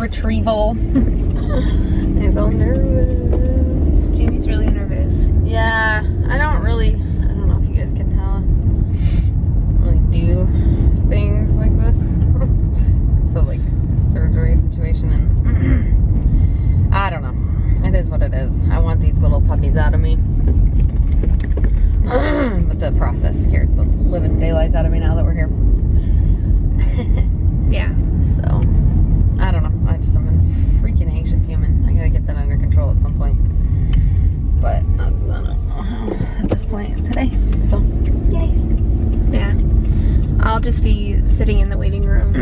retrieval. I'm so nervous. Jamie's really nervous. Yeah, I don't know if you guys can tell. I don't really do things like this. So like surgery situation, and I don't know. It is what it is. I want these little puppies out of me. But the process scares the living daylights out of me now that we're here. Yeah. So, I don't know. I'm a freaking anxious human. I gotta get that under control at some point. But I don't know how at this point today. So, yay. Yeah. I'll just be sitting in the waiting room.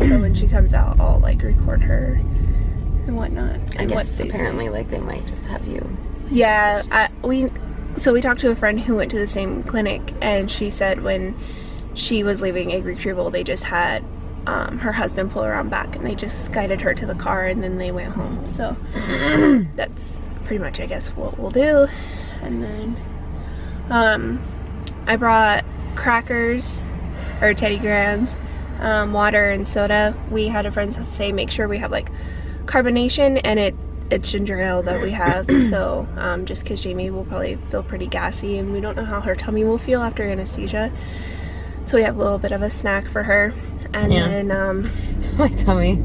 So when she comes out, I'll like record her and whatnot. I guess apparently like they might just have you. Yeah. We talked to a friend who went to the same clinic, and she said when she was leaving Egg Retrieval, they just had her husband pull her around back, and they just guided her to the car, and then they went home. So that's pretty much, I guess, what we'll do. And then I brought crackers or Teddy Grahams, water and soda. We had a friend say make sure we have like carbonation, and it's ginger ale that we have. So just because Jamie will probably feel pretty gassy, and we don't know how her tummy will feel after anesthesia, so we have a little bit of a snack for her. And then my tummy,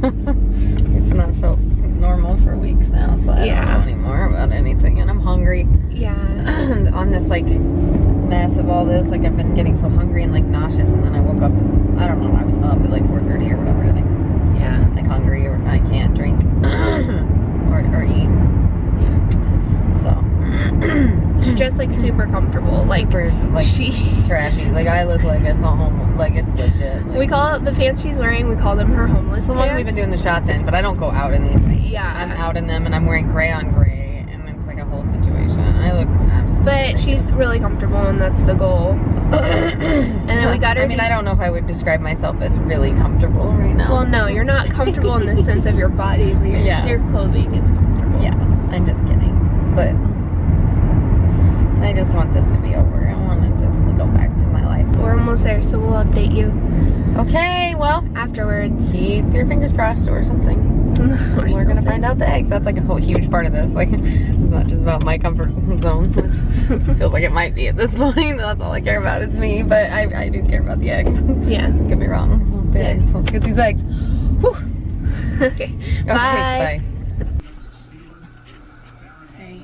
it's not felt normal for weeks now, so I don't know anymore about anything, and I'm hungry. Yeah. On this like mess of all this, like I've been getting so hungry and like nauseous, and then I woke up and, I don't know, I was up at like 4:30 or whatever today. Yeah. Like hungry, or I can't drink or eat. Yeah. So she's just like super comfortable. Super, like trashy. Like I look like it's home, like it's legit. Like, we call it the pants she's wearing. We call them her homeless pants. The one we've been doing the shots in, but I don't go out in these things. Yeah. I'm out in them, and I'm wearing gray on gray, and it's like a whole situation. I look absolutely. But she's really comfortable, and that's the goal. And then we got her. I mean, I don't know if I would describe myself as really comfortable right now. Well, no, you're not comfortable in the sense of your body. Your clothing is comfortable. Yeah, I'm just kidding. But I just want this to be over. I want to just go back to my life. We're almost there, so we'll update you. Okay, well, afterwards. Keep your fingers crossed or something. We're gonna find out the eggs. That's like a whole huge part of this. Like, it's not just about my comfort zone, which feels like it might be at this point. That's all I care about is me, but I do care about the eggs. Yeah. Don't get me wrong. The eggs. Let's get these eggs. Whew. Okay. Bye. Bye. Hey.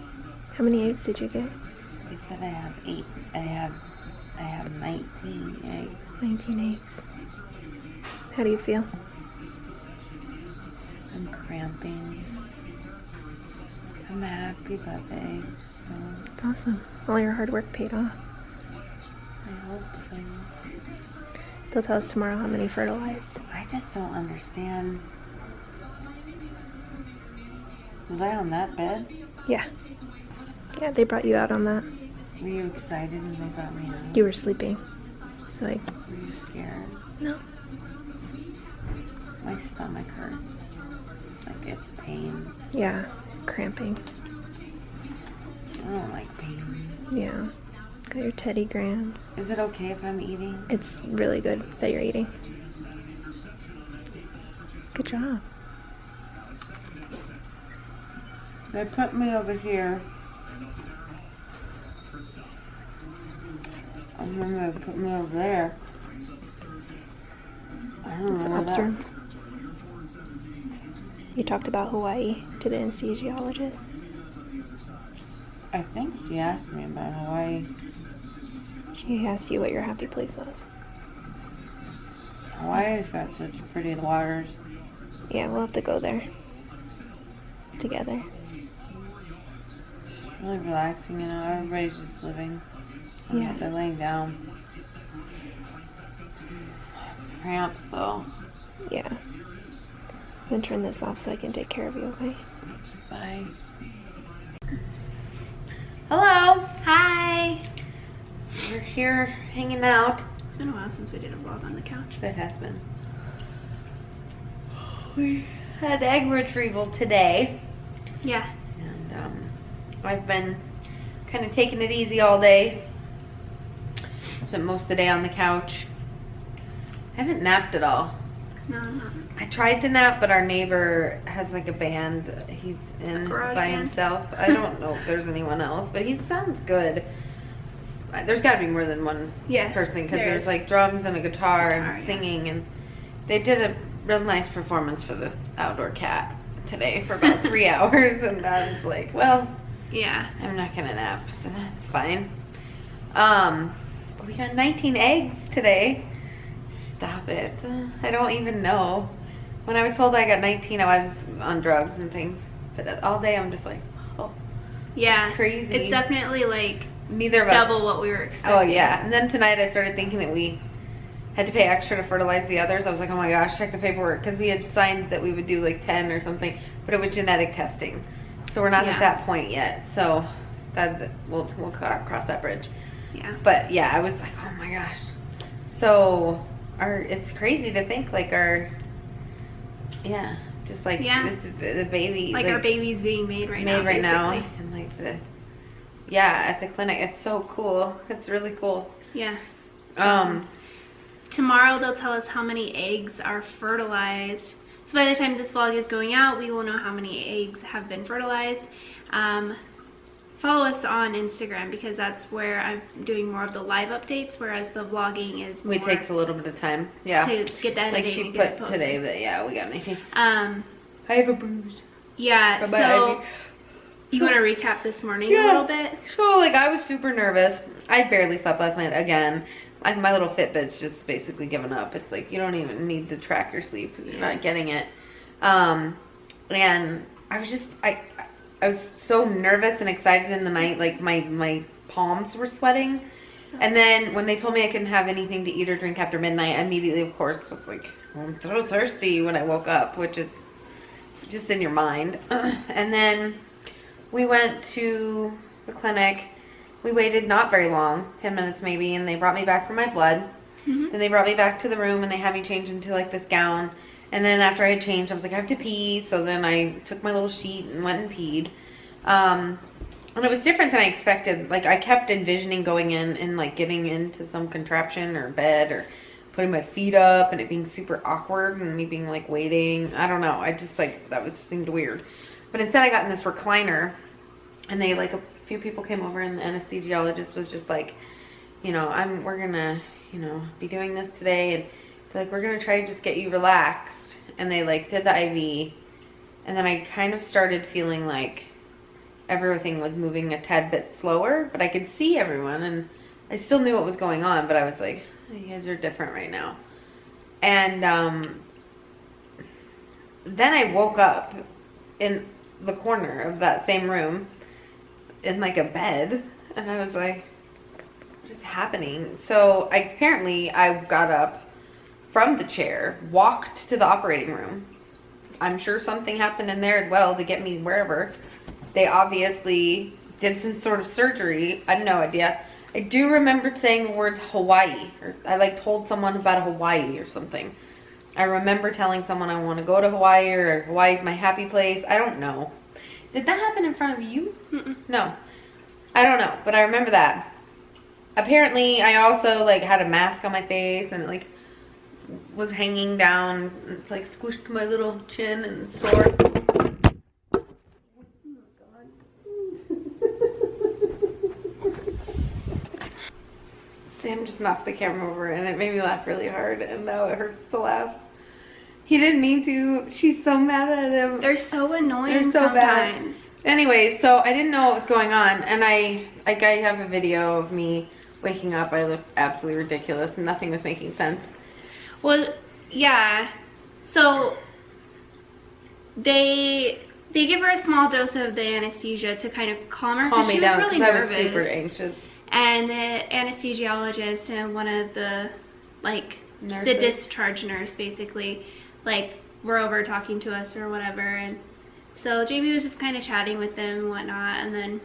How many eggs did you get? They said I have 8. I have 19 eggs. 19 eggs. How do you feel? I'm cramping. I'm happy about the eggs. So that's awesome. All your hard work paid off. I hope so. They'll tell us tomorrow how many fertilized. I just don't understand. Was I on that bed? Yeah. Yeah, they brought you out on that. Were you excited when they brought me out? You were sleeping. So Were you scared? No. My stomach hurts. Like it's pain. Yeah, cramping. I don't like pain. Yeah. Got your Teddy Grahams. Is it okay if I'm eating? It's really good that you're eating. Good job. They put me over here. And then they put me over there. I don't It's know the ops that. room. You talked about Hawaii to the anesthesiologist. I think she asked me about Hawaii. She asked you what your happy place was. Hawaii's got such pretty waters. Yeah, we'll have to go there together. It's really relaxing, you know. Everybody's just living. Yeah. They're laying down. Cramps, though. Yeah. I'm gonna turn this off so I can take care of you, okay? Bye. Hello! Hi! We're here hanging out. It's been a while since we did a vlog on the couch. It has been. We had egg retrieval today. Yeah. And I've been kind of taking it easy all day. Spent most of the day on the couch. I haven't napped at all. No, I'm not. I tried to nap, but our neighbor has like a band he's in by himself. I don't know if there's anyone else, but he sounds good. There's got to be more than one person, because there's like drums and a guitar and singing, and they did a real nice performance for the outdoor cat today for about 3 hours, and I was like, well, yeah, I'm not gonna nap, so that's fine. We got 19 eggs today. Stop it. I don't even know. When I was told I got 19, I was on drugs and things, but all day I'm just like, oh, yeah, it's crazy. It's definitely like neither of us double what we were expecting. Oh yeah, and then tonight I started thinking that we had to pay extra to fertilize the others. I was like, oh my gosh, check the paperwork, because we had signed that we would do like 10 or something, but it was genetic testing, so we're not at that point yet. So that we'll cross that bridge. Yeah. But yeah, I was like, oh my gosh. So it's crazy to think like just like it's the baby, like our baby's being made right now, and like at the clinic. It's so cool. It's really cool. Yeah. Awesome. Tomorrow they'll tell us how many eggs are fertilized. So by the time this vlog is going out, we will know how many eggs have been fertilized. Follow us on Instagram, because that's where I'm doing more of the live updates, whereas the vlogging is more, takes a little bit of time. Yeah. To get that like she put today that we got 19. I have a bruise. Yeah. So you want to recap this morning a little bit? So like I was super nervous. I barely slept last night again. My little Fitbit's just basically given up. It's like you don't even need to track your sleep because you're not getting it. And I was just I was so nervous and excited in the night, like my palms were sweating. And then when they told me I couldn't have anything to eat or drink after midnight, I immediately, of course, was like, I'm so thirsty when I woke up, which is just in your mind. And then we went to the clinic. We waited not very long, 10 minutes maybe, and they brought me back for my blood. Then they brought me back to the room and they had me change into like this gown. And then after I had changed, I was like, I have to pee. So then I took my little sheet and went and peed. And it was different than I expected. Like I kept envisioning going in and like getting into some contraption or bed or putting my feet up and it being super awkward and me being like waiting. I don't know. I just like, that was seemed weird. But instead I got in this recliner, and they like a few people came over, and the anesthesiologist was just like, we're gonna, be doing this today, and they're like, we're gonna try to just get you relaxed. And they like did the IV, and then I kind of started feeling like everything was moving a tad bit slower, but I could see everyone and I still knew what was going on, but I was like, you guys are different right now. And then I woke up in the corner of that same room in like a bed, and I was like, what is happening? So apparently I got up from the chair, walked to the operating room. I'm sure something happened in there as well to get me wherever. They obviously did some sort of surgery. I have no idea. I do remember saying the words Hawaii, or I like told someone about Hawaii or something. I remember telling someone I want to go to Hawaii, or Hawaii's my happy place. I don't know. Did that happen in front of you? No. I don't know, but I remember that. Apparently, I also like had a mask on my face and like was hanging down. It's like squished my little chin and sore. Oh God. Sam just knocked the camera over and it made me laugh really hard, and now it hurts to laugh. He didn't mean to. She's so mad at him. They're so annoying. They're so sometimes. Bad. Anyway, so I didn't know what was going on, and I have a video of me waking up. I looked absolutely ridiculous and nothing was making sense. Well, yeah. So they give her a small dose of the anesthesia to kind of calm her. Calm me down, because I was super anxious. And the anesthesiologist and one of the nurses, the discharge nurse basically, were over talking to us or whatever, and so Jami was just kind of chatting with them and whatnot, and then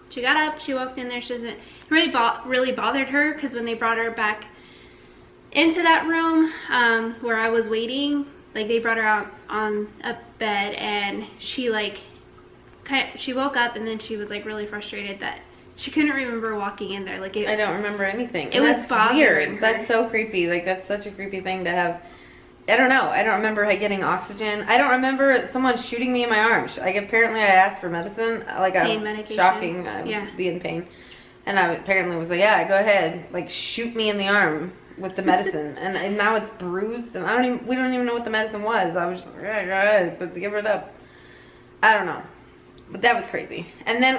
she got up, she walked in there. She doesn't really bothered her, because when they brought her back into that room where I was waiting, they brought her out on a bed, and she she woke up, and then she was really frustrated that she couldn't remember walking in there. I don't remember anything. It was bothering her. That's so creepy. That's such a creepy thing to have. I don't know. I don't remember getting oxygen. I don't remember someone shooting me in my arm. Like, apparently I asked for medicine. Like, pain medication. Shocking. I would be in pain. And I apparently was like, yeah, go ahead. Like, shoot me in the arm with the medicine. and now it's bruised. And we don't even know what the medicine was. I was just like, yeah, go ahead, but give it up. I don't know. But that was crazy. And then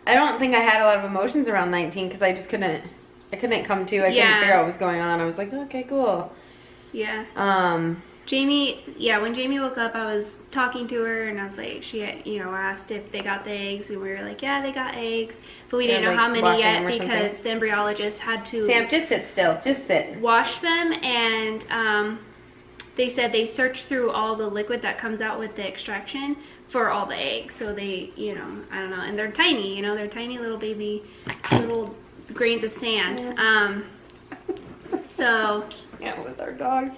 I don't think I had a lot of emotions around 19 because I just couldn't come to. I couldn't figure out what was going on. I was like, okay, cool. Yeah. Jami, when Jami woke up, I was talking to her and I was like, she had, asked if they got the eggs, and we were like, yeah, they got eggs, but we didn't know how many yet because the embryologist had to Sam, just sit still, just sit. Wash them, and they said they searched through all the liquid that comes out with the extraction for all the eggs. So they, I don't know, and they're tiny, they're tiny little baby, little grains of sand. So yeah, with our dogs.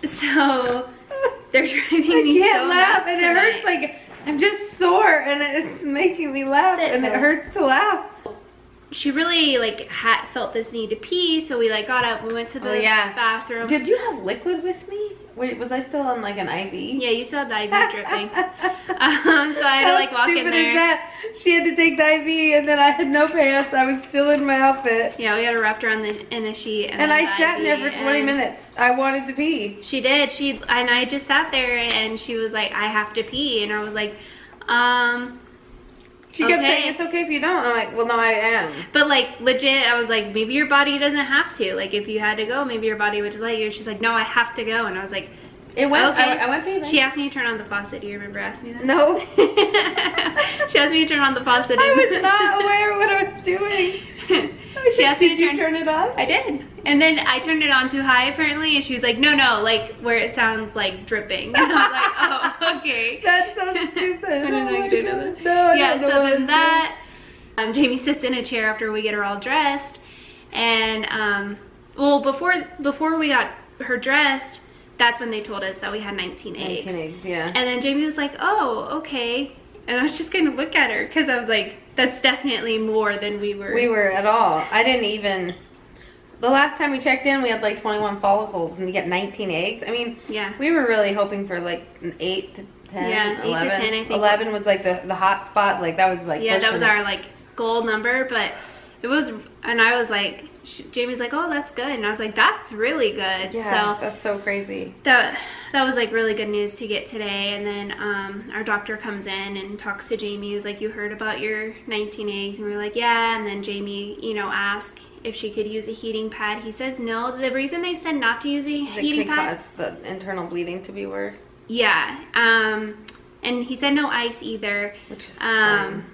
So they're driving me so I can't laugh, and tonight. it hurts. Like, I'm just sore, and it's making me laugh, and it hurts to laugh. She really felt this need to pee, so we got up, we went to the bathroom. Did you have liquid with me? Wait, was I still on like an IV? Yeah, you still had the IV dripping. So I had to walk in there. How stupid is that? She had to take the IV, and then I had no pants. I was still in my outfit. Yeah, we had her wrapped around in a sheet. And I sat in there for 20 minutes. I wanted to pee. She did. And I just sat there, and she was like, I have to pee. And I was like, She kept saying, it's okay if you don't. I'm like, well, no, I am. But legit, I was like, maybe your body doesn't have to. Like, if you had to go, maybe your body would just let you. She's like, no, I have to go. And I was like, it went, okay. I went peeing. She asked me to turn on the faucet. Do you remember asking me that? No. She asked me to turn on the faucet. I was not aware of what I was doing. She asked me to turn it on? I did. And then I turned it on too high, apparently, and she was like, no, like where it sounds like dripping. And I was like, oh, okay. That's so stupid. I didn't know you didn't know that. No, yeah, so then that, Jami sits in a chair after we get her all dressed. And, well, before we got her dressed, that's when they told us that we had 19 eggs. 19 eggs, yeah. And then Jami was like, oh, okay. And I was just gonna look at her because I was like, that's definitely more than we were. We were at all. I didn't even, the last time we checked in, we had like 21 follicles and you get 19 eggs. I mean, yeah, we were really hoping for like an 8 to 10, yeah, 11. 8 to 10, I think. 11 was like the hot spot. Like that was like, yeah, that was our like goal number, but it was, and I was like, Jami's like, oh, that's good. And I was like, that's really good. Yeah, so that's so crazy. That was like really good news to get today. And then our doctor comes in and talks to Jami. He was like, you heard about your 19 eggs? And we were like, yeah. And then Jami, asked if she could use a heating pad. He says no. The reason they said not to use a heating pad, it could cause the internal bleeding to be worse. Yeah. And he said no ice either. Which is fine.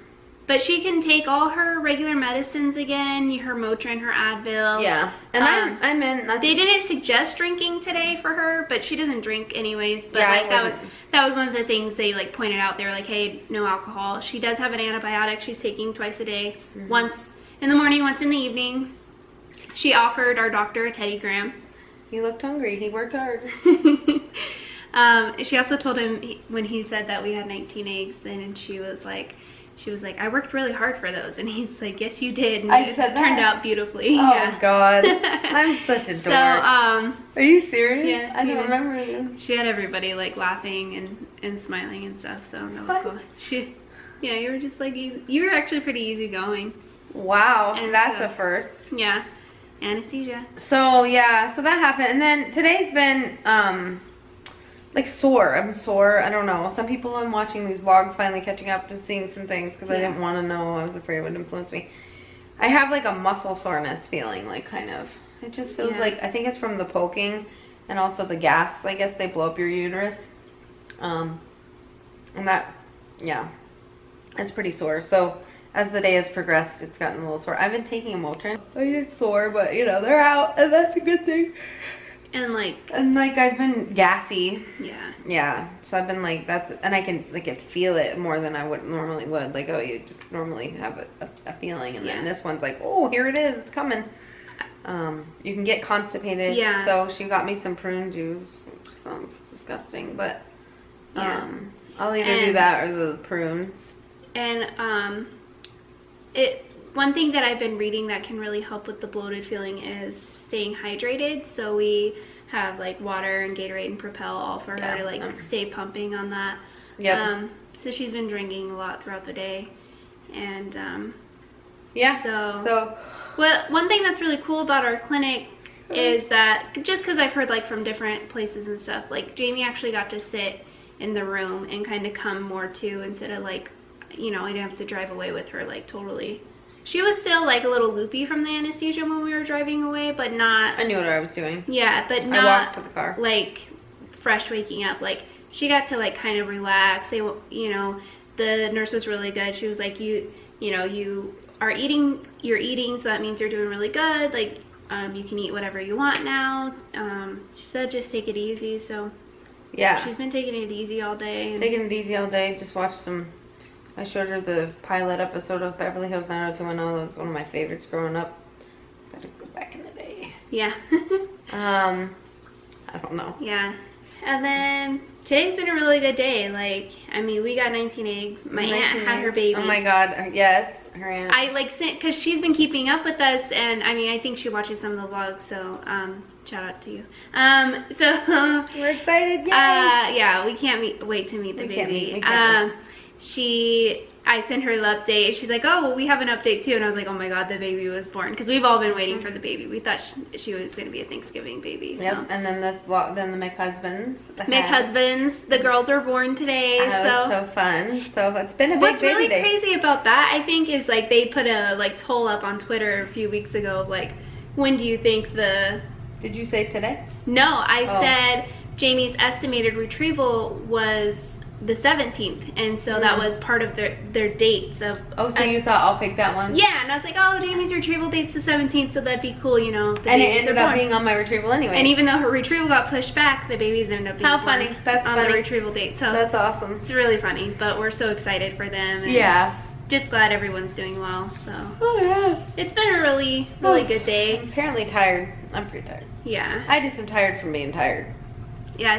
But she can take all her regular medicines again, her Motrin, her Advil. Yeah, and I'm in. They didn't suggest drinking today for her, but she doesn't drink anyways. But yeah, that was one of the things they pointed out. They were like, hey, no alcohol. She does have an antibiotic she's taking twice a day, once in the morning, once in the evening. She offered our doctor a Teddy Graham. He looked hungry. He worked hard. She also told him when he said that we had 19 eggs, then she was like, I worked really hard for those. And he's like, yes, you did. And it turned out beautifully. Oh, yeah. God. I'm such a dork. So, are you serious? Yeah. I don't remember you. She had everybody laughing and smiling and stuff. So that was cool. Yeah, you were just like, you were actually pretty easygoing. Wow. And that's a first. Yeah. Anesthesia. So, yeah. So that happened. And then today's been, like sore. I'm sore. I don't know. Some people I'm watching these vlogs finally catching up to seeing some things because I didn't want to know. I was afraid it would influence me. I have like a muscle soreness feeling, like kind of. It just feels like, I think it's from the poking and also the gas. I guess they blow up your uterus. And that, yeah, it's pretty sore. So as the day has progressed, it's gotten a little sore. I've been taking a Motrin. I get sore, but they're out and that's a good thing. And like I've been gassy. Yeah. So I've been like, and I can feel it more than I normally would. Like, oh, you just normally have a feeling, and then this one's like, oh, here it is, it's coming. You can get constipated. Yeah. So she got me some prune juice, which sounds disgusting, but I'll either do that or the prunes. And one thing that I've been reading that can really help with the bloated feeling is staying hydrated. So we have like water and Gatorade and Propel all for her to like stay pumping on that. Yep. So she's been drinking a lot throughout the day, and yeah. So one thing that's really cool about our clinic is that, just because I've heard like from different places and stuff, like Jami actually got to sit in the room and kind of come more to, instead of like, you know, I didn't have to drive away with her like totally. She was still like a little loopy from the anesthesia when we were driving away, but not. I knew what I was doing. Yeah, but not. I walked to the car. Like fresh waking up. Like she got to like kind of relax. They, you know, the nurse was really good. She was like, you know, you are eating. You're eating, so that means you're doing really good. Like you can eat whatever you want now. She said just take it easy. So yeah, she's been taking it easy all day. Taking it easy all day. Just watched some. I showed her the pilot episode of Beverly Hills 90210. That was one of my favorites growing up. Gotta go back in the day. Yeah. I don't know. Yeah. And then today's been a really good day. Like, I mean, we got 19 eggs. My aunt had her baby. Oh my god, yes. Her aunt. I like sent, because she's been keeping up with us, and I mean, I think she watches some of the vlogs, so shout out to you. So we're excited. Yay. Yeah, we can't wait to meet the baby. I sent her the update. She's like, oh, well, we have an update too. And I was like, oh my god, the baby was born. Because we've all been waiting for the baby. We thought she was going to be a Thanksgiving baby. So. Yep, and then then the McHusbands. The girls are born today. That was so fun. So it's been a big What's baby really day. crazy about that, I think, is like they put a like poll up on Twitter a few weeks ago of like, when do you think the... Did you say today? No, I said Jami's estimated retrieval was the 17th, and so that was part of their dates of. Oh, so you thought I'll pick that one? Yeah, and I was like, oh, Jami's retrieval date's the 17th, so that'd be cool, you know. And it ended up being on my retrieval anyway. And even though her retrieval got pushed back, the babies ended up being how funny. That's on funny. the retrieval date. So that's awesome. It's really funny, but we're so excited for them. And yeah. Just glad everyone's doing well. So. Oh yeah. It's been a really good day. I'm apparently tired. I'm pretty tired. Yeah. I just am tired from being tired. Yeah,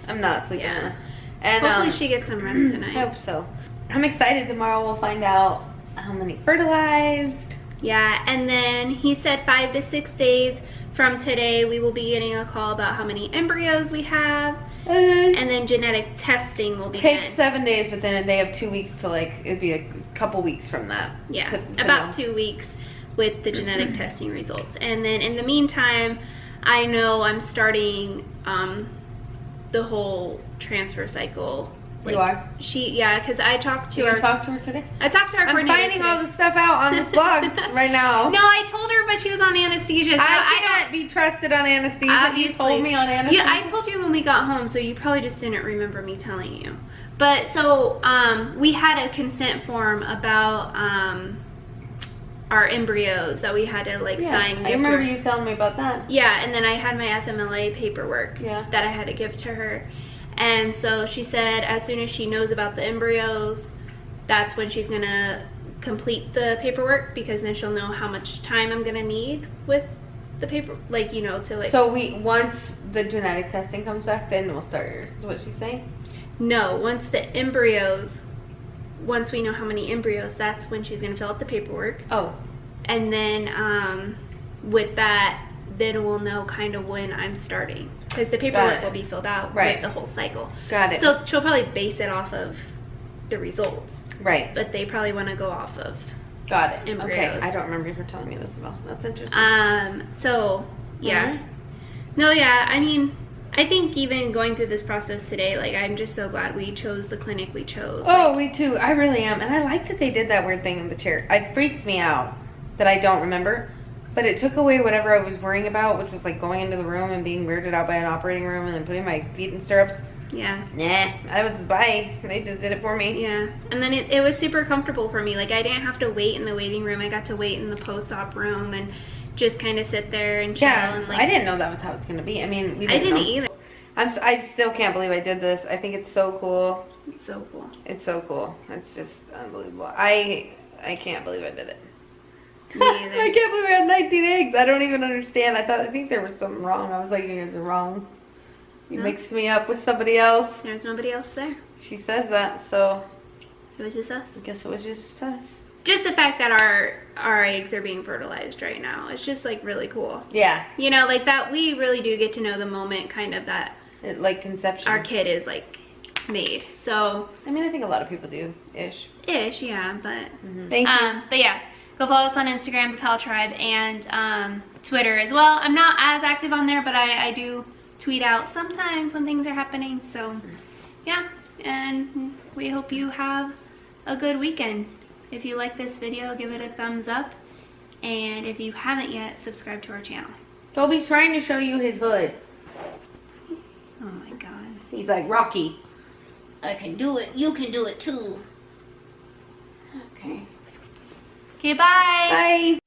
I'm not sleeping. Yeah. And hopefully she gets some rest tonight. I hope so. I'm excited. Tomorrow we'll find out how many fertilized. Yeah, and then he said 5 to 6 days from today we will be getting a call about how many embryos we have. And then genetic testing will begin. Takes 7 days, but then they have 2 weeks to like, it'd be a couple weeks from that. Yeah, to about know. 2 weeks with the genetic testing results. And then in the meantime, I know I'm starting the whole transfer cycle. Like, you are? Yeah, because I talked to her. You talked to her today? I talked to her coordinator I'm finding today. all the stuff out on this blog right now. No, I told her, but she was on anesthesia. So I can't be trusted on anesthesia. Obviously. You told me on anesthesia. Yeah, I told you when we got home, so you probably just didn't remember me telling you. But so we had a consent form about our embryos that we had to like sign. I remember you telling me about that. Yeah, and then I had my FMLA paperwork that I had to give to her. And so she said as soon as she knows about the embryos, that's when she's gonna complete the paperwork, because then she'll know how much time I'm gonna need with the paper, like, you know, to like. So once the genetic testing comes back, then we'll start yours, is what she's saying? No, once we know how many embryos, that's when she's gonna fill out the paperwork. Oh. And then with that, then we'll know kind of when I'm starting, because the paperwork will be filled out with the whole cycle. Got it. So she'll probably base it off of the results. Right. But they probably want to go off of got it. embryos. Okay, I don't remember you telling me this about. That's interesting. So yeah. No, yeah, I mean, I think even going through this process today, like, I'm just so glad we chose the clinic we chose. Oh, me too. I really am. And I like that they did that weird thing in the chair. It freaks me out that I don't remember. But it took away whatever I was worrying about, which was like going into the room and being weirded out by an operating room and then putting my feet in stirrups. Yeah. Nah, I was bye. They just did it for me. Yeah. And then it was super comfortable for me. Like, I didn't have to wait in the waiting room. I got to wait in the post-op room and just kind of sit there and chill. Yeah, and like, I didn't know that was how it's going to be. I mean, we I didn't didn't either. I still can't believe I did this. I think it's so cool. It's so cool. It's so cool. It's just unbelievable. I can't believe I did it. Me either. I can't believe I had 19 eggs. I don't even understand. I think there was something wrong. I was like, you guys are wrong. You mixed me up with somebody else. There's nobody else there. She says that, so It was just us. I guess it was just us. just the fact that our eggs are being fertilized right now, it's just like really cool. Yeah. You know, like that we really do get to know the moment kind of that Like conception. our kid is like made. So I mean, I think a lot of people do ish, yeah, but Thank you. but yeah, go follow us on Instagram, the Pal Tribe, and Twitter as well. I'm not as active on there, but I do tweet out sometimes when things are happening. So yeah, and we hope you have a good weekend. If you like this video, give it a thumbs up, and if you haven't yet, subscribe to our channel. Toby's trying to show you his hood. Oh my god. He's like, Rocky, I can do it, you can do it too. Okay. Okay, bye. Bye.